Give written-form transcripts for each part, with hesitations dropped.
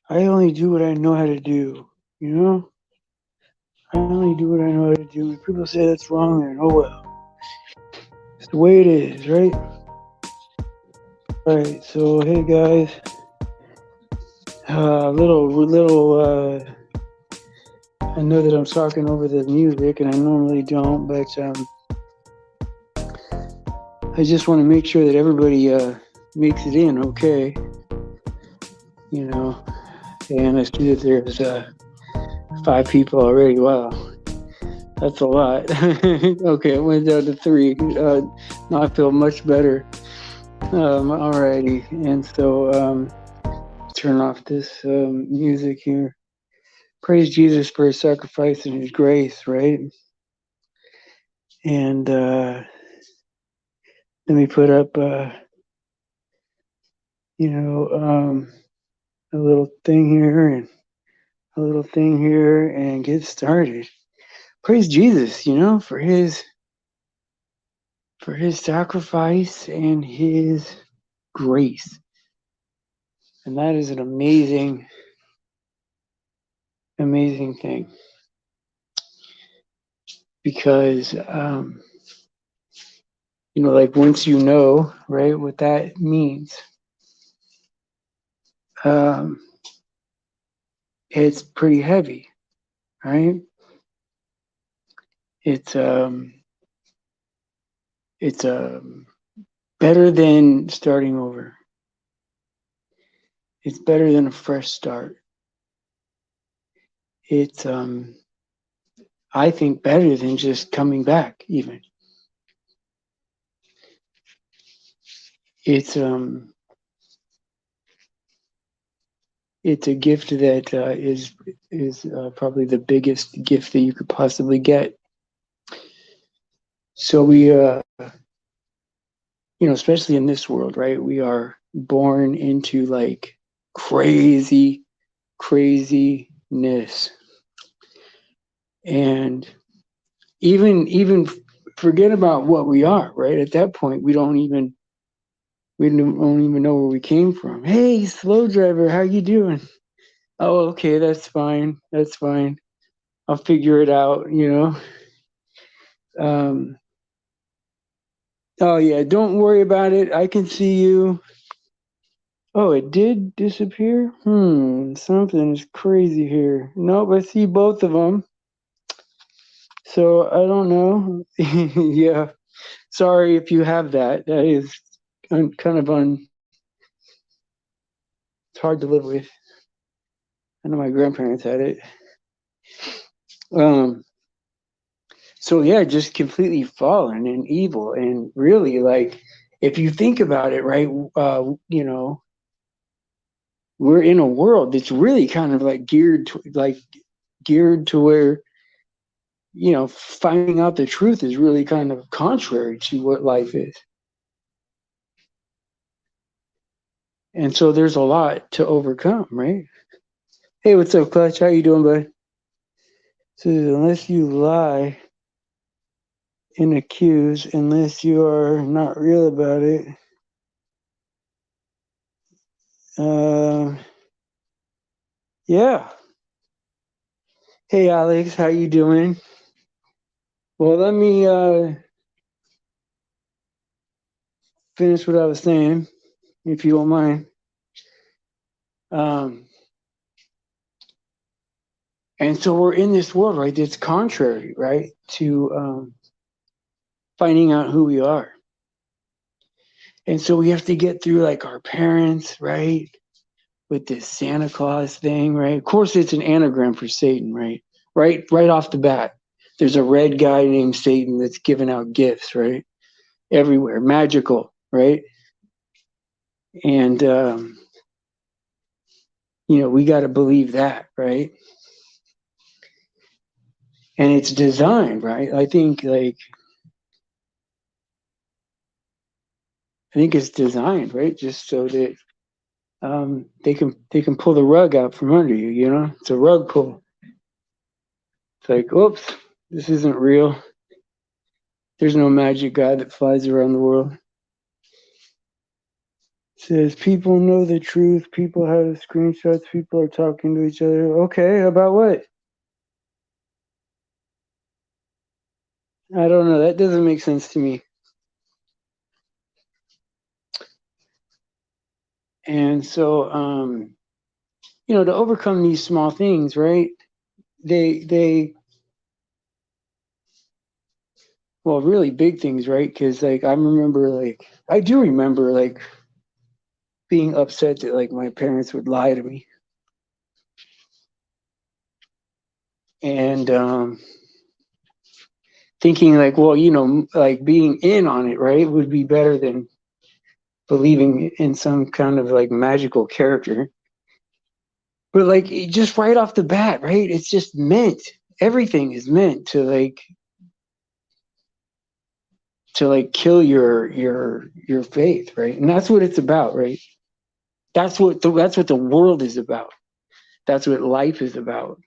I only do what I know how to do. You know, I only do what I know how to do. If people say that's wrong, then oh well. It's the way it is, right? All right. So hey guys, I know that I'm talking over the music, and I normally don't, but I just want to make sure that everybody makes it in okay. You know, and I see that there's 5 people already. Wow, that's a lot. Okay, it went down to 3. Now I feel much better. Alrighty, and so turn off this music here. Praise Jesus for his sacrifice and his grace, right? And let me put up, you know, a little thing here and a little thing here and get started. Praise Jesus, for his sacrifice and his grace. And that is an amazing, amazing thing because, like once you know, right, what that means, um, it's pretty heavy, right? It's, um, it's better than starting over. It's better than a fresh start. It's, I think, better than just coming back. Even it's, it's a gift that is probably the biggest gift that you could possibly get. So especially in this world, right? We are born into like crazy, craziness, and even forget about what we are, right? At that point, we don't even know where we came from. Hey, slow driver, how you doing? Oh, okay, that's fine. That's fine. I'll figure it out. Um, oh yeah, don't worry about it. I can see you. Oh, it did disappear? Something is crazy here. Nope, I see both of them. So I don't know. Yeah, sorry if you have that. That is kind of it's hard to live with. I know my grandparents had it. Um, so yeah, just completely fallen and evil, and really, like, if you think about it, right? You know, we're in a world that's really kind of like geared to where finding out the truth is really kind of contrary to what life is. And so there's a lot to overcome, right? Hey, what's up, Clutch? How you doing, bud? So unless you lie and accuse, unless you are not real about it, uh, yeah. Hey, Alex, how you doing? Well, let me finish what I was saying, if you don't mind. Um, and so we're in this world, right? That's contrary, right, to finding out who we are. And so we have to get through like our parents, right? With this Santa Claus thing, right? Of course, it's an anagram for Satan, right? Right off the bat. There's a red guy named Satan that's giving out gifts, right? Everywhere, magical, right? And we got to believe that, right? And it's designed, right? I think it's designed, right? Just so that they can pull the rug out from under you. It's a rug pull. It's like, oops, this isn't real. There's no magic guy that flies around the world. Says people know the truth. People have screenshots. People are talking to each other. Okay, about what? I don't know. That doesn't make sense to me. And so, to overcome these small things, right? Well, really big things, right? Because I do remember being upset that my parents would lie to me, and thinking well, being in on it, right, would be better than believing in some kind of magical character. But just right off the bat, right, it's just meant. Everything is meant to kill your faith, right? And that's what it's about, right? That's what the world is about. That's what life is about.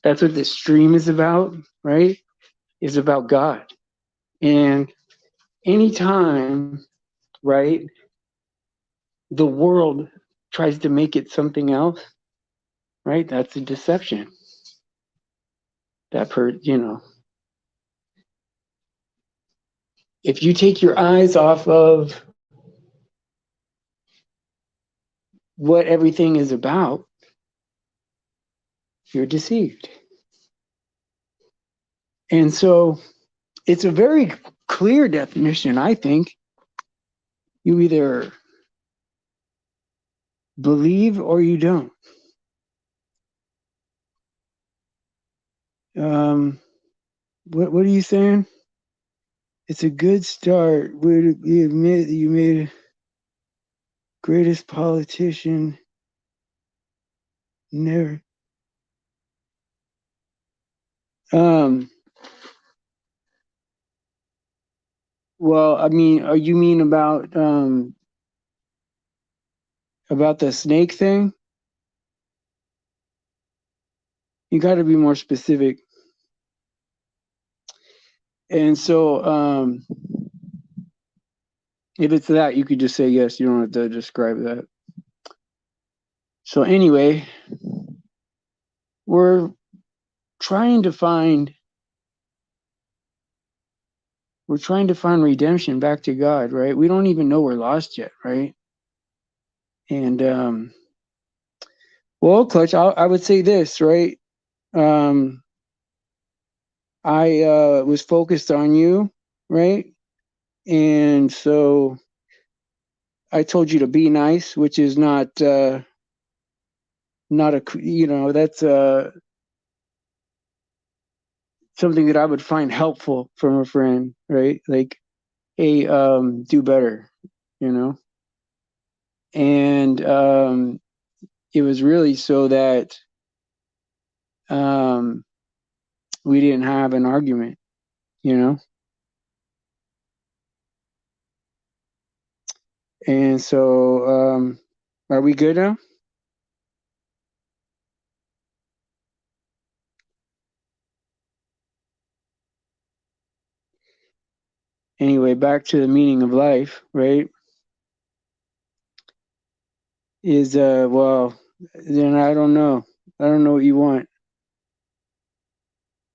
That's what this stream is about, right? Is about God. And anytime, right, the world tries to make it something else, right? That's a deception. If you take your eyes off of what everything is about, you're deceived. And so it's a very clear definition, I think. You either believe or you don't. What are you saying? It's a good start. We admit that you made greatest politician never. Well, I mean, are you mean about the snake thing? You got to be more specific. And so, if it's that, you could just say yes. You don't have to describe that. So anyway, we're trying to find redemption back to God, right? We don't even know we're lost yet, right? And well, Clutch, I would say this, right? I was focused on you, right? And so I told you to be nice, which is not a, that's something that I would find helpful from a friend, right? Like, hey, do better, you know? And it was really so that we didn't have an argument, you know? And so, are we good now? Anyway, back to the meaning of life, right? Is well, then I don't know. I don't know what you want.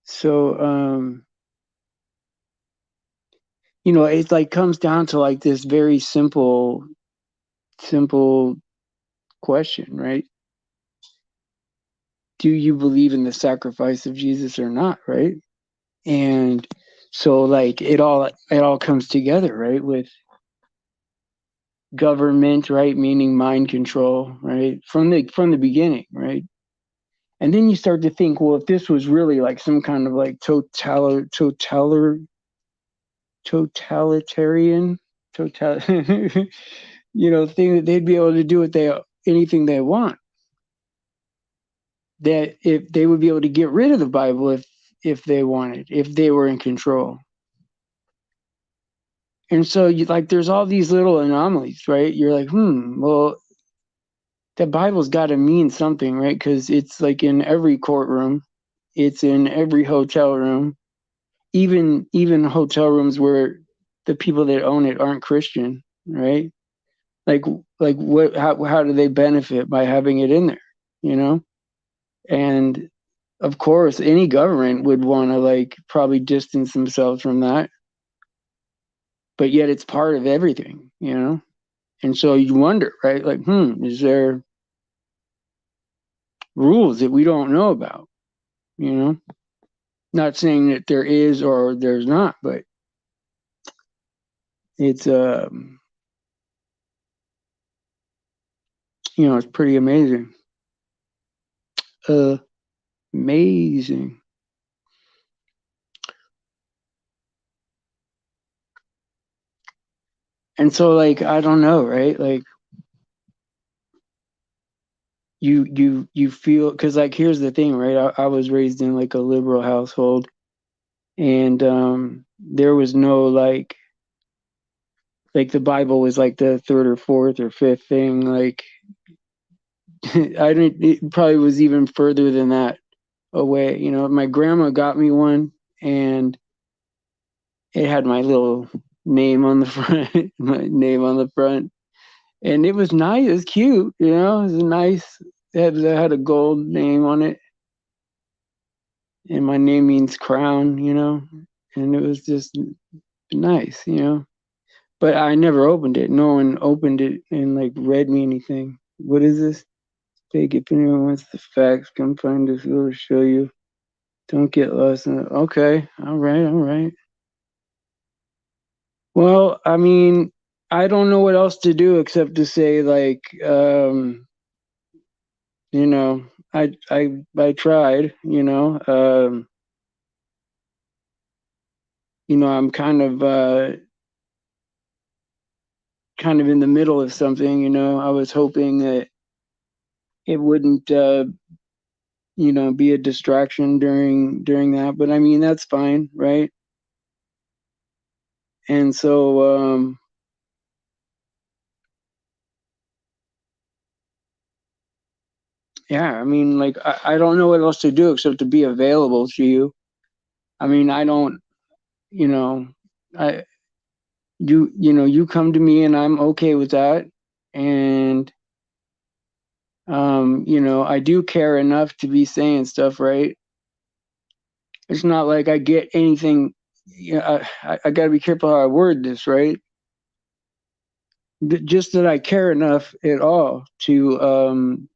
So, it comes down to this very simple question, right? Do you believe in the sacrifice of Jesus or not, right? And so it all comes together, right? With government, right? Meaning mind control, right? From the beginning, right? And then you start to think, well, if this was really some kind of totalitarian thing, that they'd be able to do anything they want. That if they would be able to get rid of the Bible if they wanted, if they were in control. And so there's all these little anomalies, right? You're like, well, the Bible's got to mean something, right? Because it's in every courtroom, it's in every hotel room, even hotel rooms where the people that own it aren't Christian, right? Like what? How do they benefit by having it in there? You know, and of course, any government would want to like probably distance themselves from that, but yet it's part of everything. You know, and so you wonder, right? Like, is there rules that we don't know about? You know, not saying that there is or there's not, but it's it's pretty amazing. Amazing. And so like I don't know, right? Like you feel because like here's the thing, right? I was raised in like a liberal household, and there was no like the Bible was like the third or fourth or fifth thing. Like I didn't. It probably was even further than that away. You know, my grandma got me one, and it had my little name on the front, my name on the front, and it was nice. It was cute. You know, it was nice. It had a gold name on it, and my name means crown. You know, and it was just nice. You know, but I never opened it. No one opened it and like read me anything. What is this? Take it. If anyone wants the facts, come find us. We'll show you. Don't get lost in it. Okay. All right. All right. Well, I mean, I don't know what else to do except to say like, you know, I tried, I'm kind of in the middle of something, I was hoping that it wouldn't be a distraction during that, but I mean, that's fine, right? And so yeah, I mean, like I don't know what else to do except to be available to you. I mean, I don't, you know, I you come to me and I'm okay with that. And I do care enough to be saying stuff, right? It's not like I get anything. I got to be careful how I word this, right? Just that I care enough at all to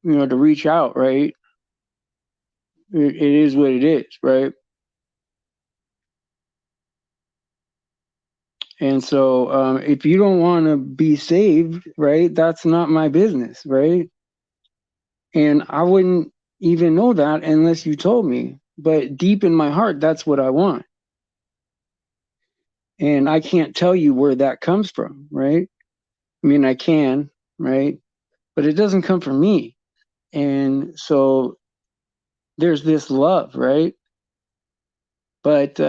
to reach out, right? It is what it is, right? And so if you don't want to be saved, right, that's not my business, right? And I wouldn't even know that unless you told me. But deep in my heart, that's what I want. And I can't tell you where that comes from, right? I mean, I can, right? But it doesn't come from me. And so there's this love, right? But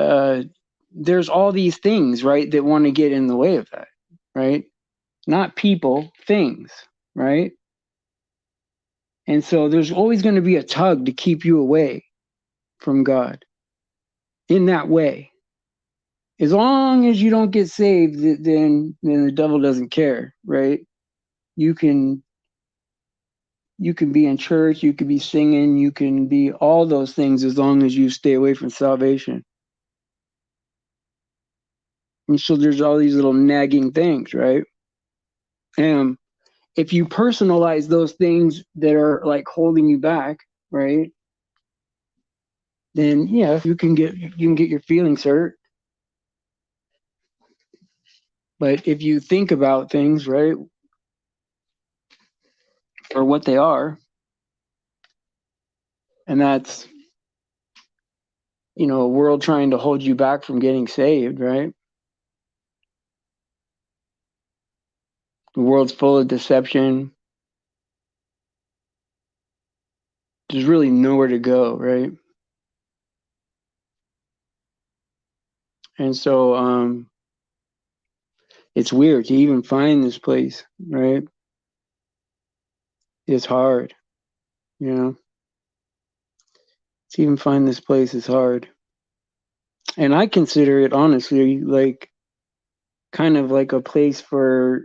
there's all these things, right, that want to get in the way of that, right? Not people, things, right? And so there's always going to be a tug to keep you away from God in that way. As long as you don't get saved, then the devil doesn't care, right? You can you can be in church, you can be singing, you can be all those things as long as you stay away from salvation. And so there's all these little nagging things, right? And if you personalize those things that are like holding you back, right? Then yeah, you can get your feelings hurt. But if you think about things, right, for what they are, and that's a world trying to hold you back from getting saved, right? The world's full of deception. There's really nowhere to go, right? And so it's weird to even find this place, right? It's hard, you know. To even find this place is hard. And I consider it honestly like kind of like a place for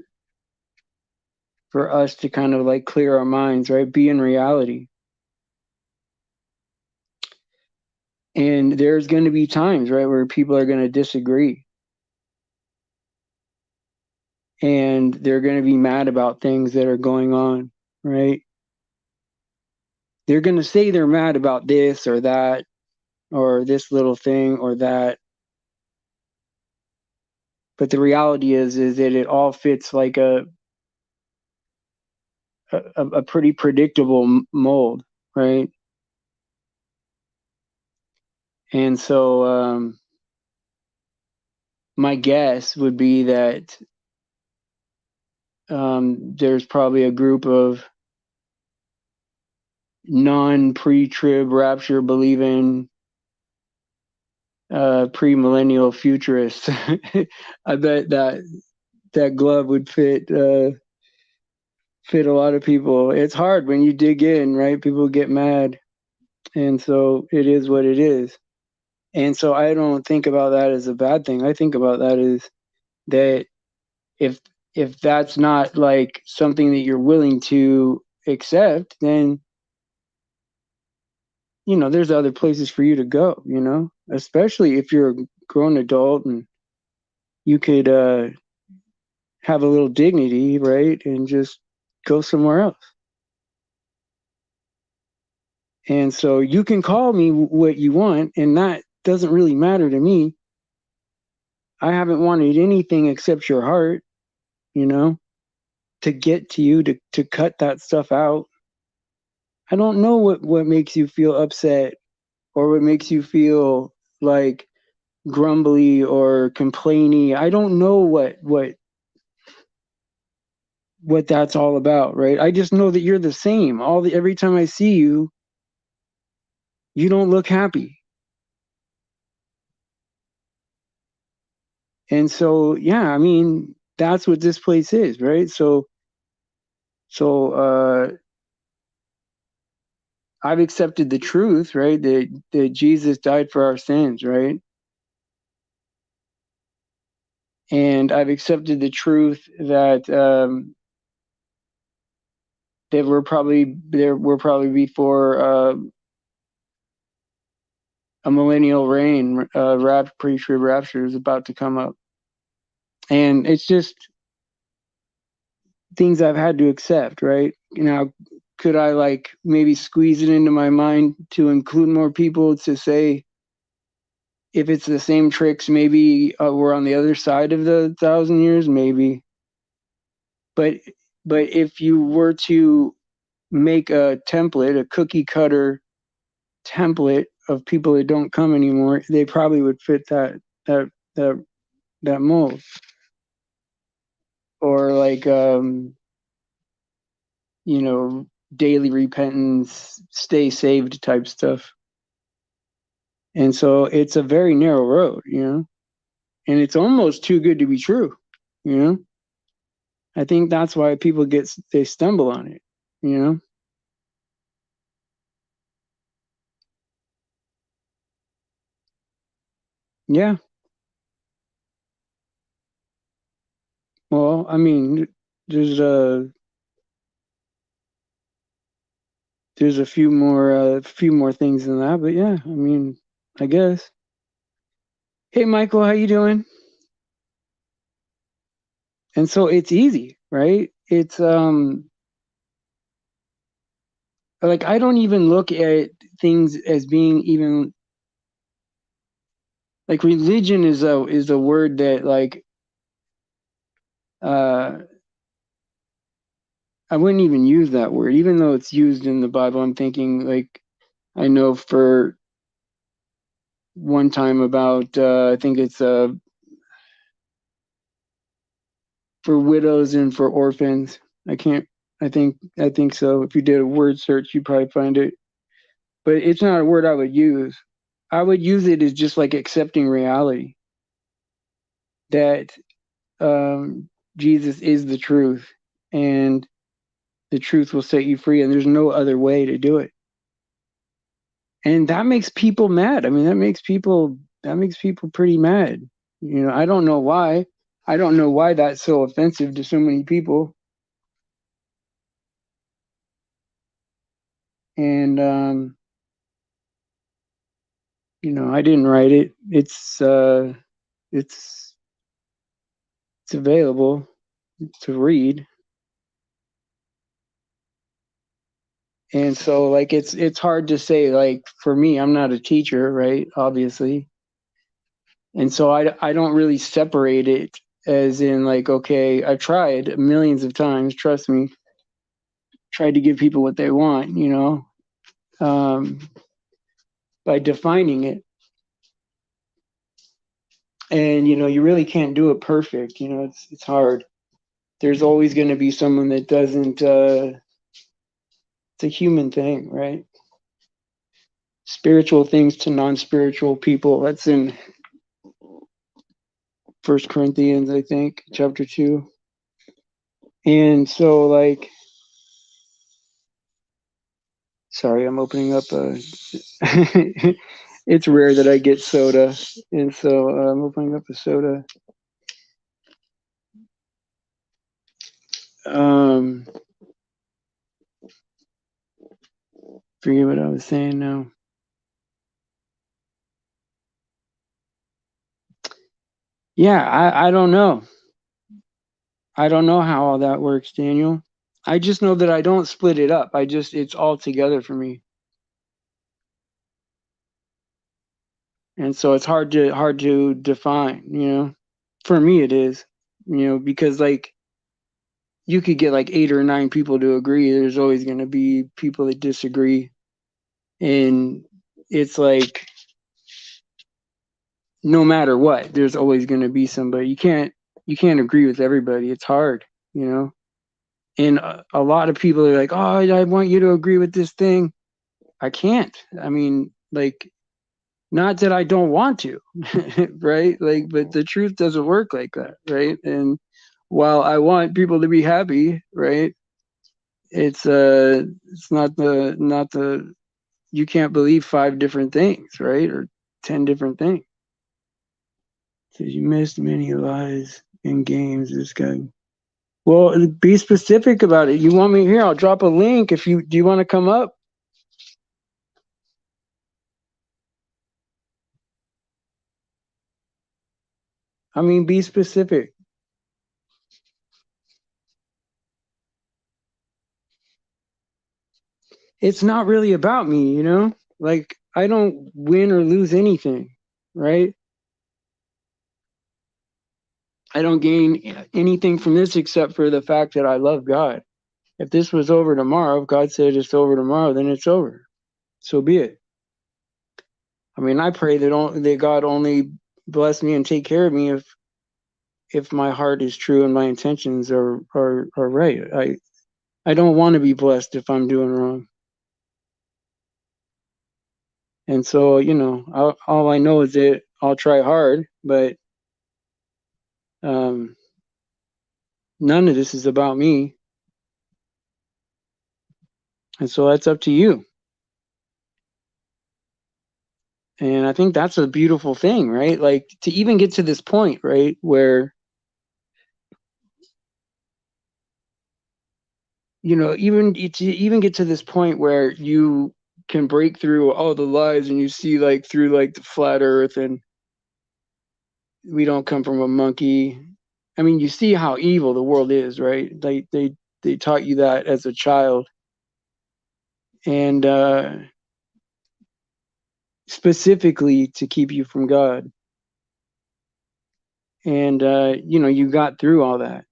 us to kind of like clear our minds, right? Be in reality. And there's going to be times, right, where people are going to disagree. And they're going to be mad about things that are going on, right? They're going to say they're mad about this or that, or this little thing or that. But the reality is that it all fits like a pretty predictable mold, right? And so my guess would be that there's probably a group of non-pre-trib rapture believing pre-millennial futurists. I bet that glove would fit a lot of people. It's hard when you dig in, right? People get mad, and so it is what it is. And so I don't think about that as a bad thing. I think about that as that if that's not like something that you're willing to accept, then there's other places for you to go, especially if you're a grown adult and you could have a little dignity, right? And just go somewhere else. And so you can call me what you want, and that doesn't really matter to me. I haven't wanted anything except your heart, to get to you, to cut that stuff out. I don't know what makes you feel upset or what makes you feel like grumbly or complainy. I don't know what that's all about, right? I just know that you're the same. Every time I see you, you don't look happy. And so, yeah, I mean, that's what this place is, right? So I've accepted the truth, right? That Jesus died for our sins, right? And I've accepted the truth that that we're probably before a millennial reign, pre-trib rapture is about to come up. And it's just things I've had to accept, right? Could I like maybe squeeze it into my mind to include more people to say, if it's the same tricks, maybe we're on the other side of the 1,000 years, maybe. But if you were to make a template, a cookie cutter template of people that don't come anymore, they probably would fit that mold. Or like daily repentance, stay saved type stuff. And so it's a very narrow road, and it's almost too good to be true, I think that's why people they stumble on it. Yeah. Well, I mean, there's a few more things than that, but yeah, I mean, I guess. Hey, Michael, how you doing? And so it's easy, right? It's like I don't even look at things as being even like religion is a word that like uh I wouldn't even use that word, even though it's used in the Bible. I'm thinking like I know for one time about I think it's for widows and for orphans. I can't. I think so. If you did a word search, you'd probably find it. But it's not a word I would use. I would use it as just like accepting reality that Jesus is the truth, and the truth will set you free, and there's no other way to do it. And that makes people mad. I mean, that makes people pretty mad. I don't know why. I don't know why that's so offensive to so many people. And I didn't write it. It's available to read. And so like it's hard to say, like, for me, I'm not a teacher, right? Obviously. And so I don't really separate it as in like, okay, I've tried millions of times, trust me, tried to give people what they want, by defining it. And you really can't do it perfect. It's hard. There's always going to be someone that doesn't. It's a human thing, right? Spiritual things to non-spiritual people. That's in First Corinthians, I think, chapter 2. And so, like, sorry, I'm opening up a. It's rare that I get soda, and so I'm opening up a soda. Forget what I was saying now. Yeah, I don't know. I don't know how all that works, Daniel. I just know that I don't split it up. It's all together for me. And so it's hard to define. For me it is, because like you could get like 8 or 9 people to agree. There's always going to be people that disagree. And it's like, no matter what, there's always going to be somebody. You can't agree with everybody. It's hard. And a lot of people are like, oh, I want you to agree with this thing. I can't. I mean, like, not that I don't want to, right? Like, but the truth doesn't work like that, right? And while I want people to be happy, right? It's not the you can't believe 5 different things, right? Or 10 different things. So you missed many lies in games. This guy. Well, be specific about it. You want me here? I'll drop a link. If you do, you want to come up? I mean, be specific. It's not really about me. Like, I don't win or lose anything, right? I don't gain anything from this except for the fact that I love God. If this was over tomorrow, if God said it's over tomorrow, then it's over. So be it. I mean, I pray that God only bless me and take care of me if my heart is true and my intentions are right. I don't want to be blessed if I'm doing wrong. And so, all I know is that I'll try hard, but um, none of this is about me. And so that's up to you. And I think that's a beautiful thing, right? Like, to even get to this point, right, where even to even get to this point where you can break through all the lies and you see like through like the flat earth and we don't come from a monkey. I mean, you see how evil the world is, right? They taught you that as a child. And specifically to keep you from God. And you got through all that.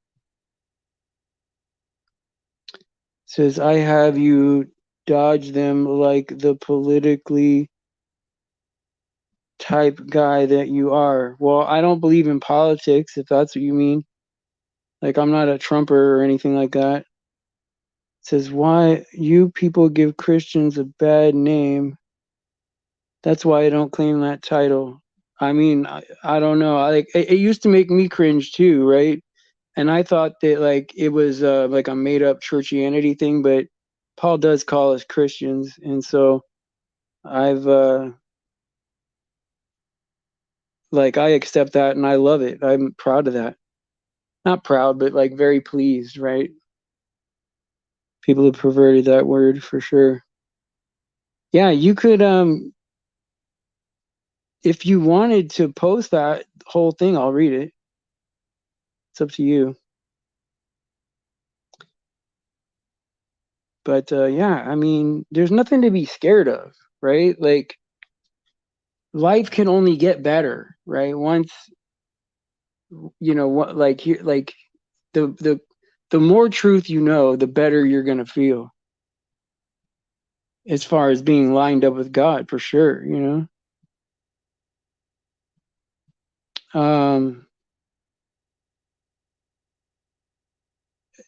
It says, I have you dodge them like the politically type guy that you are. Well, I don't believe in politics, if that's what you mean. Like, I'm not a Trumper or anything like that. It says, why you people give Christians a bad name. That's why I don't claim that title. I mean, I don't know. Like, it used to make me cringe too, right? And I thought that like it was like a made up churchianity thing, but Paul does call us Christians, and so I've like I accept that and I love it. I'm proud of that. not proud, but like very pleased, right? People have perverted that word for sure. Yeah, you could if you wanted to post that whole thing, I'll read it. It's up to you. But yeah, I mean, there's nothing to be scared of, right? Like life can only get better, right? Once you know what, like here, like the more truth you know, the better you're gonna feel as far as being lined up with God, for sure. You know.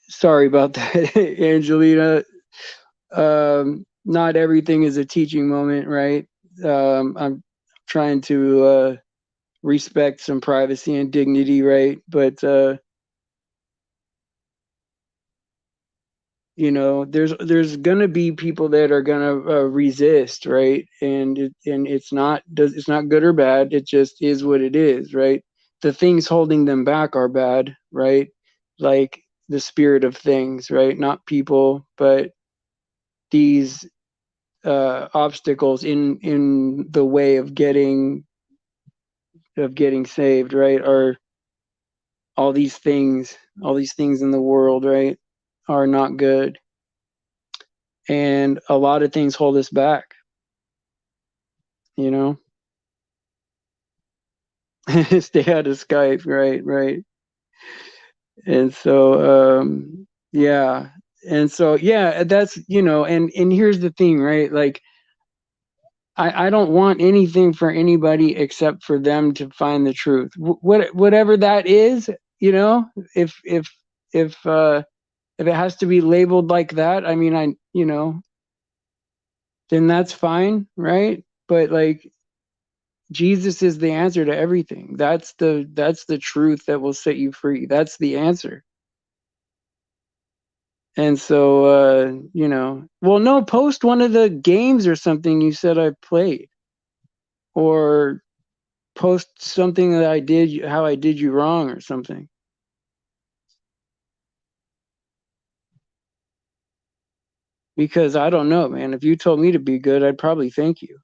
Sorry about that, Angelina. Not everything is a teaching moment, right? I'm trying to respect some privacy and dignity, right? But you know, there's gonna be people that are gonna resist, right? And it's not good or bad. It just is what it is, right? The things holding them back are bad, right? Like the spirit of things, right? Not people, but these obstacles in the way of getting saved, right? Are all these things in the world, right, are not good, and a lot of things hold us back. You know, stay out of Skype, right, right, and so yeah, and so yeah, that's you know, and here's the thing, right, like I don't want anything for anybody except for them to find the truth. Whatever that is, you know, if if it has to be labeled like that, I mean, you know, then that's fine, right? But like Jesus is the answer to everything. That's the truth that will set you free. That's the answer. And so you know, well no, post one of the games or something you said I played, or post something that I did, how I did you wrong or something. Because I don't know, man. If you told me to be good, I'd probably thank you.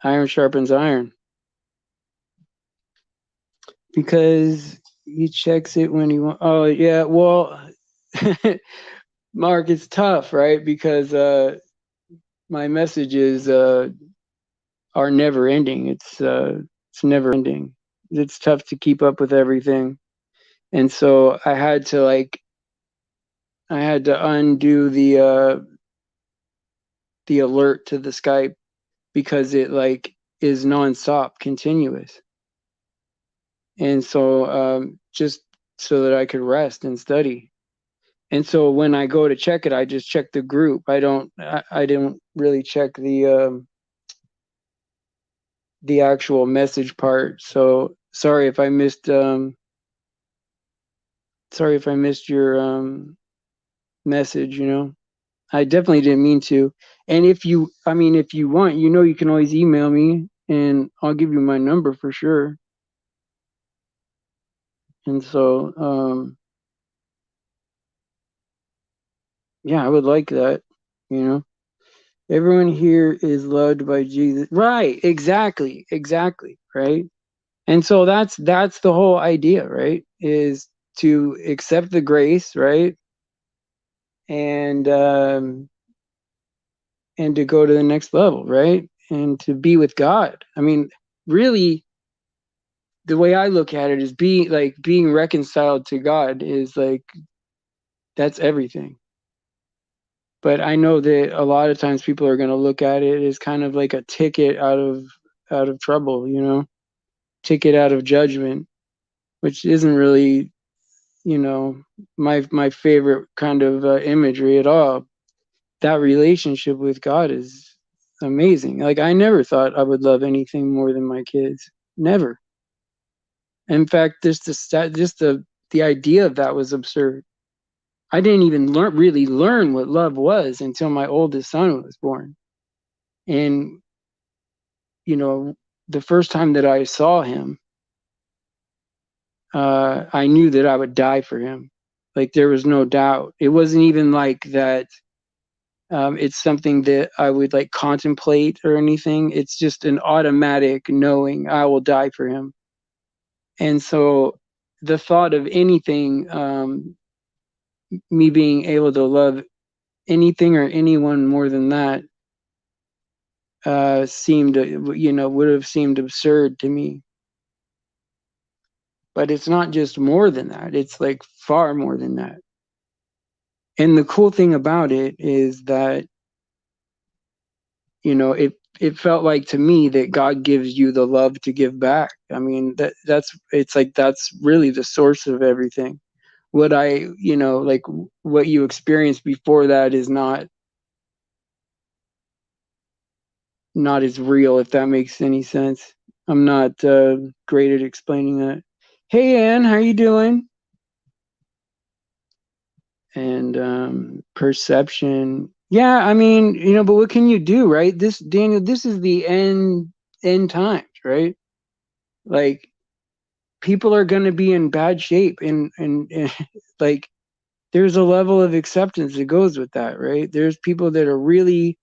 Iron sharpens iron. Because he checks it when he wants. Oh yeah, well, Mark, it's tough, right? Because my messages are never ending. It's never ending. It's tough to keep up with everything, and so I had to undo the alert to the Skype because it like is nonstop, continuous, and so just so that I could rest and study. And so when I go to check it, I just check the group. I don't really check the actual message part. So sorry if I missed your message, you know. I definitely didn't mean to. And if you I mean if you want, you know, you can always email me and I'll give you my number for sure. And so yeah, I would like that, you know. Everyone here is loved by Jesus. Right, exactly, exactly, right? And so that's the whole idea, right? Is to accept the grace, right? And and to go to the next level, right? And to be with God. I mean, really the way I look at it is being reconciled to God is like that's everything. But I know that a lot of times people are going to look at it as kind of like a ticket out of trouble, you know, ticket out of judgment, which isn't really, you know, my favorite kind of imagery at all. That relationship with God is amazing. Like I never thought I would love anything more than my kids. Never. In fact, just the idea of that was absurd. I didn't even really learn what love was until my oldest son was born. And you know, the first time that I saw him, I knew that I would die for him. Like there was no doubt. It wasn't even like that. It's something that I would like contemplate or anything. It's just an automatic knowing I will die for him. And so the thought of anything, me being able to love anything or anyone more than that, seemed, would have seemed absurd to me. But it's not just more than that. It's like far more than that. And the cool thing about it is that, it felt like to me that God gives you the love to give back. I mean, that's really the source of everything. What like what you experienced before that is not as real, if that makes any sense. I'm not great at explaining that. Hey, Ann, how you doing? And perception. Yeah, I mean, but what can you do, right? Daniel, this is the end times, right? Like people are going to be in bad shape, and like there's a level of acceptance that goes with that, right? There's people that are really,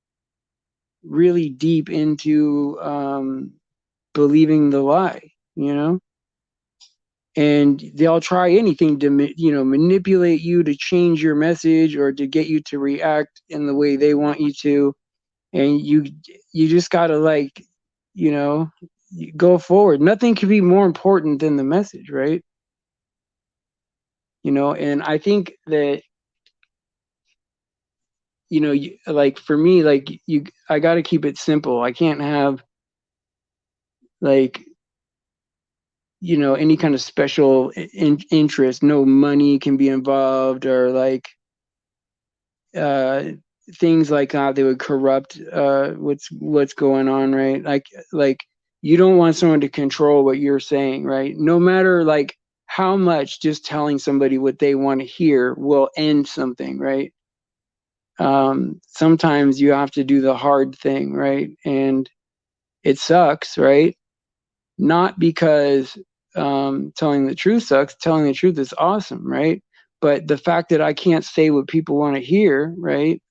really deep into believing the lie, and they'll try anything to manipulate you to change your message or to get you to react in the way they want you to. And you just gotta like go forward. Nothing could be more important than the message, right? And I think that like for me, like I got to keep it simple. I can't have like any kind of special interest. No money can be involved, or like uh things like that would corrupt what's going on, right? Like you don't want someone to control what you're saying, right? No matter like how much just telling somebody what they want to hear will end something, right? Sometimes you have to do the hard thing, right? And it sucks, right? Not because telling the truth sucks. Telling the truth is awesome, right? But the fact that I can't say what people want to hear, right,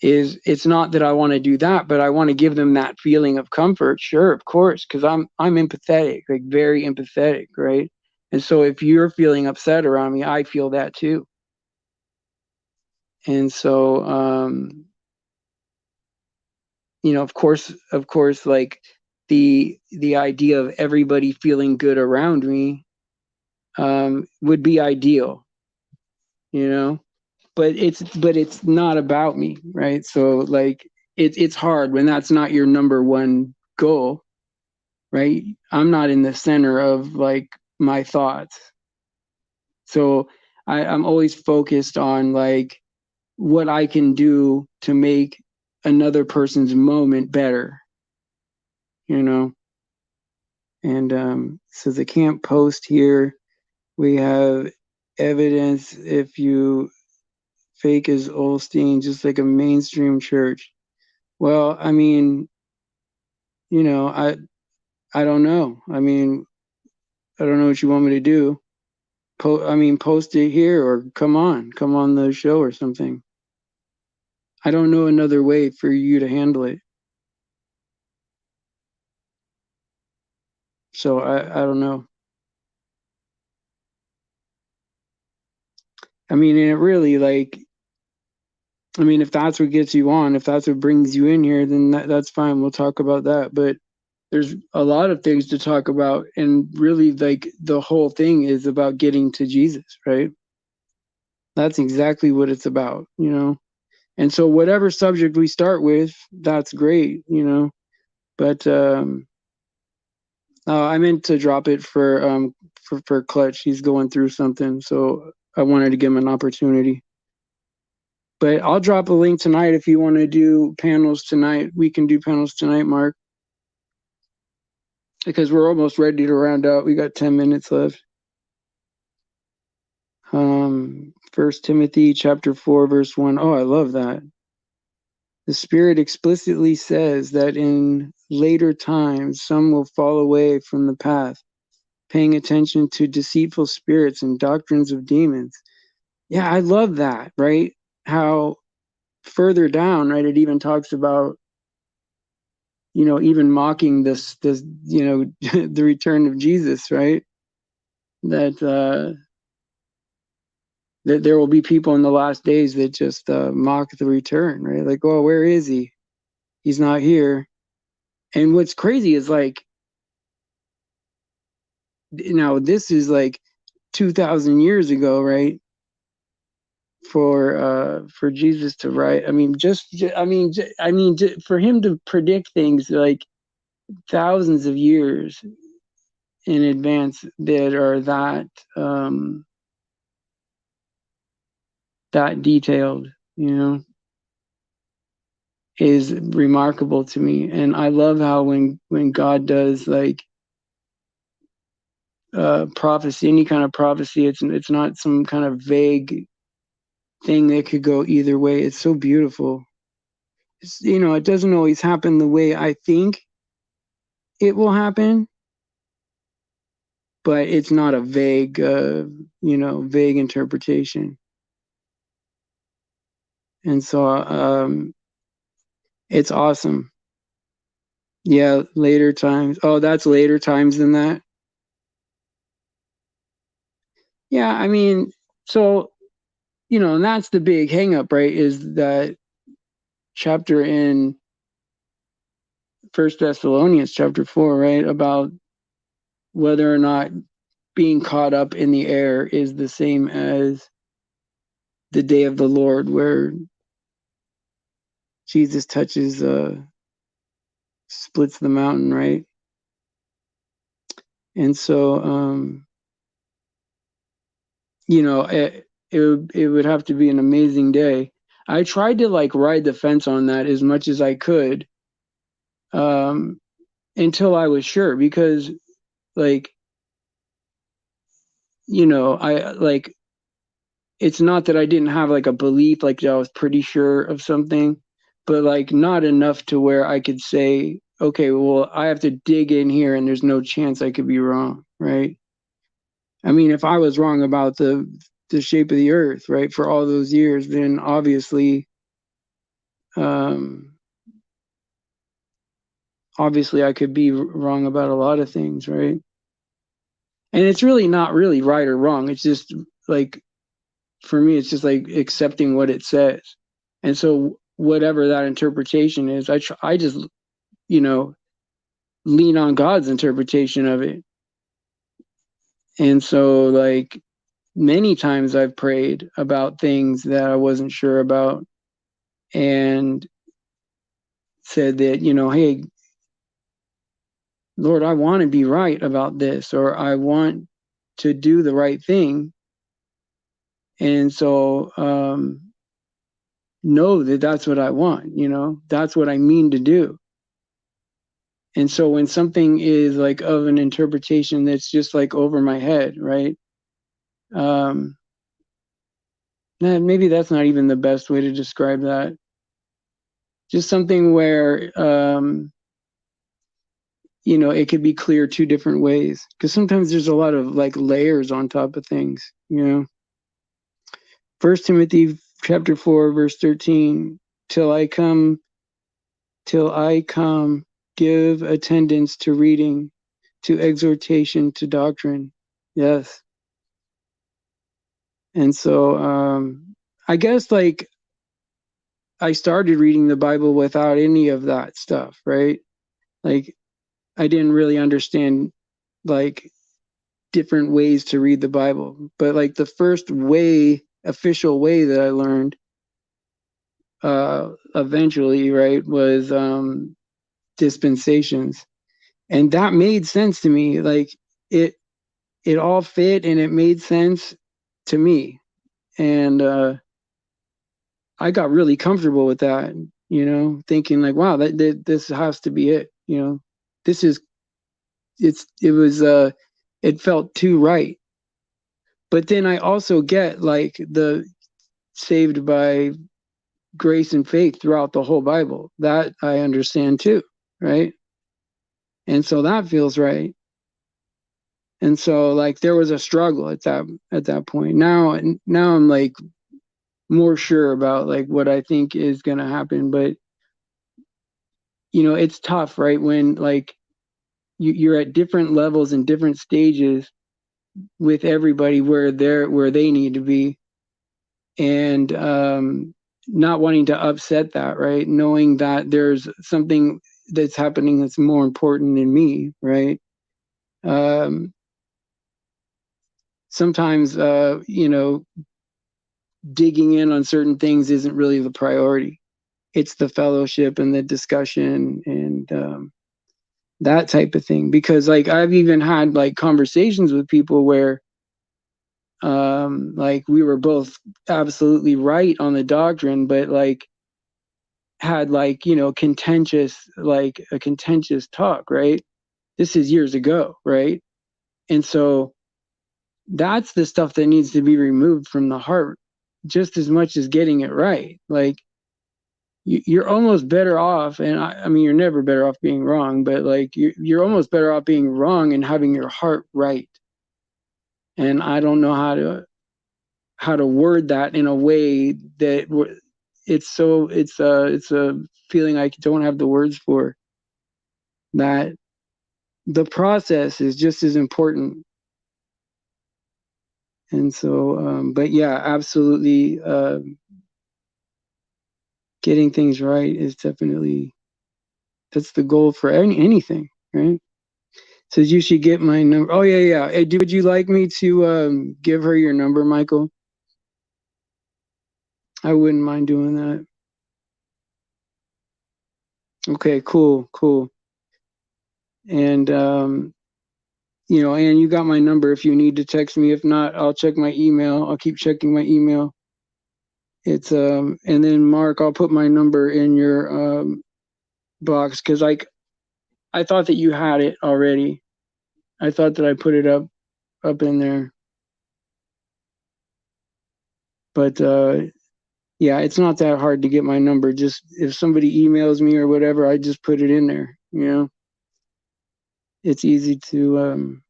is it's not that I want to do that, but I want to give them that feeling of comfort. Sure, of course, because I'm empathetic, like very empathetic, right? And so if you're feeling upset around me, I feel that too. And so of course, like the idea of everybody feeling good around me would be ideal, you know, but it's not about me, right? So like it's hard when that's not your number one goal, right? I'm not in the center of like my thoughts. So I'm always focused on like what I can do to make another person's moment better, you know. And says I can't post here. We have evidence if you fake as Olstein, just like a mainstream church. Well, I mean, I don't know. I mean, I don't know what you want me to do. Post it here or come on the show or something. I don't know another way for you to handle it. So I don't know. I mean, and it really like, I mean, if that's what gets you on, if that's what brings you in here, then that's fine. We'll talk about that. But there's a lot of things to talk about. And really, like, the whole thing is about getting to Jesus, right? That's exactly what it's about, And so, whatever subject we start with, that's great, But I meant to drop it for Clutch. He's going through something, so I wanted to give him an opportunity. But I'll drop a link tonight if you want to do panels tonight. We can do panels tonight, Mark, because we're almost ready to round out. We got 10 minutes left. 1 Timothy chapter 4, verse 1. Oh, I love that. The Spirit explicitly says that in later times, some will fall away from the path, paying attention to deceitful spirits and doctrines of demons. Yeah, I love that, right? How further down, right, it even talks about, even mocking this, the return of Jesus, right? That there will be people in the last days that just mock the return, right? Like, oh, where is he? He's not here. And what's crazy is like, now this is like 2,000 years ago, right? For Jesus to write, I mean, for him to predict things like thousands of years in advance that are that detailed, is remarkable to me. And I love how when God does like prophecy, any kind of prophecy, it's not some kind of vague thing that could go either way. It's so beautiful. It doesn't always happen the way I think it will happen, but it's not a vague vague interpretation. And so it's awesome. Yeah, later times. Oh, that's later times than that. Yeah, I mean, so and that's the big hang up, right? Is that chapter in First Thessalonians chapter 4, right? About whether or not being caught up in the air is the same as the day of the Lord, where Jesus touches splits the mountain, right? And so it would have to be an amazing day. I tried to like ride the fence on that as much as I could until I was sure, because like I like, it's not that I didn't have like a belief, like I was pretty sure of something, but like not enough to where I could say, okay, well, I have to dig in here and there's no chance I could be wrong, right? I mean, if I was wrong about the shape of the earth, right, for all those years, then obviously I could be wrong about a lot of things, right? And it's really not really right or wrong. It's just like, for me, it's just like accepting what it says. And so whatever that interpretation is, I just, lean on God's interpretation of it. And so like many times I've prayed about things that I wasn't sure about and said that, hey, Lord, I want to be right about this, or I want to do the right thing. And so know that that's what I want, that's what I mean to do. And so when something is like of an interpretation that's just like over my head, right? Maybe that's not even the best way to describe that. Just something where, it could be clear two different ways. Because sometimes there's a lot of like layers on top of things, First Timothy chapter 4, verse 13, till I come, give attendance to reading, to exhortation, to doctrine. Yes. And so I guess like I started reading the Bible without any of that stuff, right? Like I didn't really understand like different ways to read the Bible. But like the first official way that I learned eventually, right, was dispensations. And that made sense to me. Like it all fit and it made sense to me. And I got really comfortable with that, thinking like, wow, that this has to be it. This is it felt too right. But then I also get like the saved by grace and faith throughout the whole Bible. That I understand too, right? And so that feels right. And so like there was a struggle at that point. Now I'm like more sure about like what I think is going to happen. But it's tough, right? When like you're at different levels and different stages with everybody where they need to be, and not wanting to upset that, right? Knowing that there's something that's happening that's more important than me, right? Sometimes digging in on certain things isn't really the priority. It's the fellowship and the discussion and that type of thing. Because like I've even had like conversations with people where like we were both absolutely right on the doctrine, but like had like contentious, like a contentious talk, right? This is years ago, right? And so that's the stuff that needs to be removed from the heart just as much as getting it right. Like you're almost better off, and I mean you're never better off being wrong, but like you're almost better off being wrong and having your heart right. And I don't know how to word that in a way that it's a feeling I don't have the words for, that the process is just as important. And so but yeah, absolutely, getting things right is definitely, that's the goal for anything, right? Says you should get my number. Oh yeah. Hey, would you like me to give her your number, Michael? I wouldn't mind doing that. Okay, cool. And and you got my number if you need to text me. If not, I'll check my email. I'll keep checking my email. It's and then Mark, I'll put my number in your box, because like I thought that you had it already. I thought that I put it up in there. But yeah, it's not that hard to get my number. Just if somebody emails me or whatever, I just put it in there. It's easy to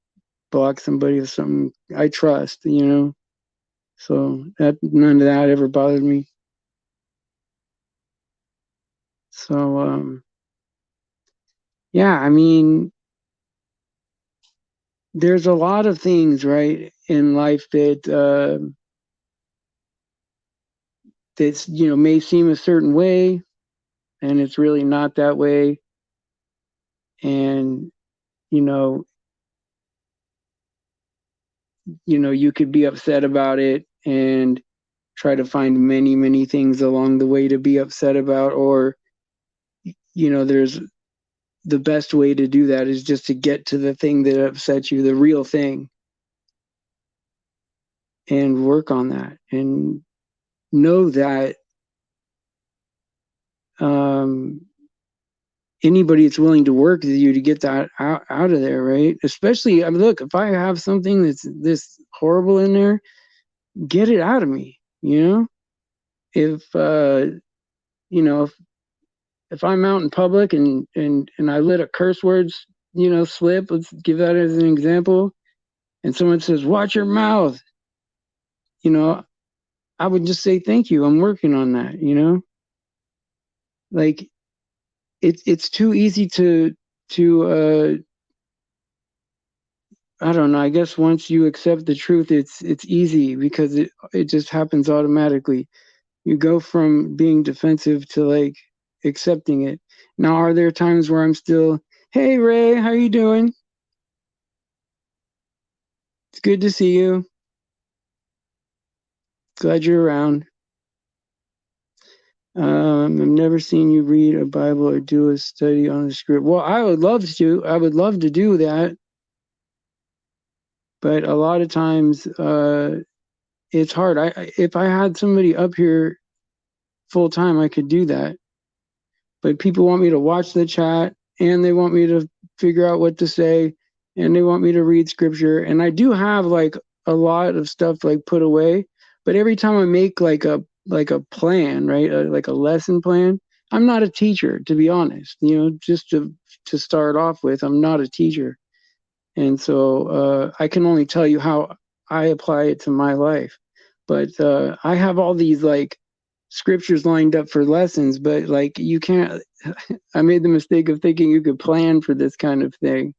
block somebody with something I trust. So that none of that ever bothered me. So yeah, I mean, there's a lot of things, right, in life that that's may seem a certain way, and it's really not that way. And you know you could be upset about it and try to find many things along the way to be upset about, or there's the best way to do that is just to get to the thing that upsets you, the real thing, and work on that, and know that anybody that's willing to work with you to get that out of there, right? Especially, I mean, look, if I have something that's this horrible in there, get it out of me. If if I'm out in public and I let a curse words slip, let's give that as an example, and someone says, "Watch your mouth," you know, I would just say, "Thank you, I'm working on that." Like it's too easy to I don't know. I guess once you accept the truth, it's easy because it just happens automatically. You go from being defensive to like accepting it. Now, are there times where I'm still, "Hey Ray, how you doing? It's good to see you. Glad you're around. I've never seen you read a Bible or do a study on the script." Well, I would love to. I would love to do that, but a lot of times, it's hard. If I had somebody up here full time, I could do that. But people want me to watch the chat, and they want me to figure out what to say, and they want me to read scripture. And I do have like a lot of stuff like put away, but every time I make like a plan, right, like a lesson plan, I'm not a teacher, to be honest. Just to start off with, I'm not a teacher. And so I can only tell you how I apply it to my life. But I have all these like scriptures lined up for lessons, but like you can't. I made the mistake of thinking you could plan for this kind of thing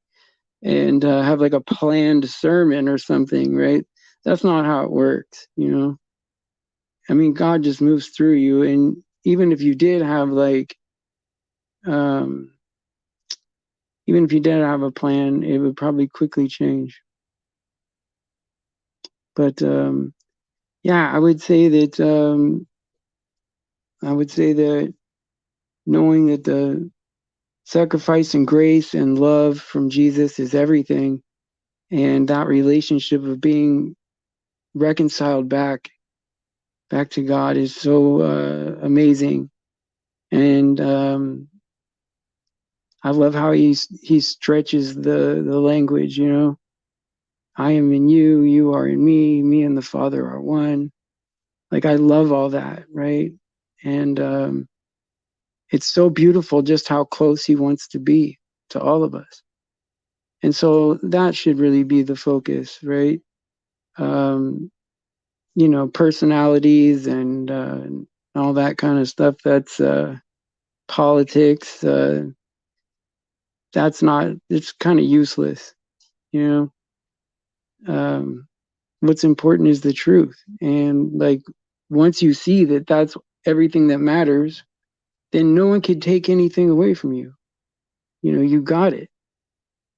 and have like a planned sermon or something, right? That's not how it works, you know. I mean, God just moves through you, and even if you did have like, um, even if you did have a plan, it would probably quickly change. But yeah, I would say that knowing that the sacrifice and grace and love from Jesus is everything, and that relationship of being reconciled back to God is so amazing. And I love how he stretches the language. You know, I am in you, you are in me and the Father are one. Like I love all that, right? And it's so beautiful just how close he wants to be to all of us. And so that should really be the focus, right? Um, you know, personalities and all that kind of stuff. That's politics. That's not. It's kind of useless, you know. What's important is the truth, and like once you see that that's everything that matters, then no one can take anything away from you. You know, you got it,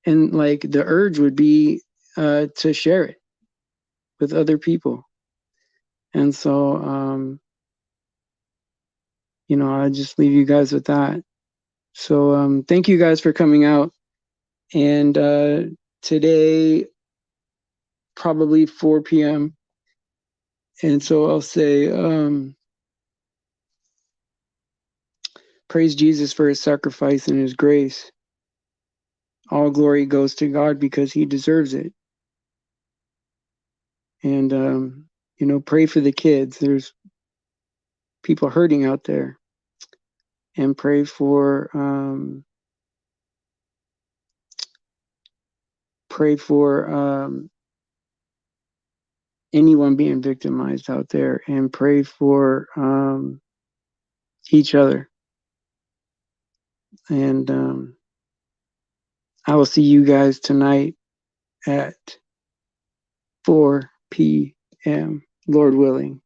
and like the urge would be to share it with other people. And so, you know, I just leave you guys with that. So, thank you guys for coming out. And today, probably 4 p.m. And so I'll say, praise Jesus for his sacrifice and his grace. All glory goes to God because he deserves it. And, you know, pray for the kids. There's people hurting out there. And pray for anyone being victimized out there, and pray for each other. And I will see you guys tonight at 4 p.m., Lord willing.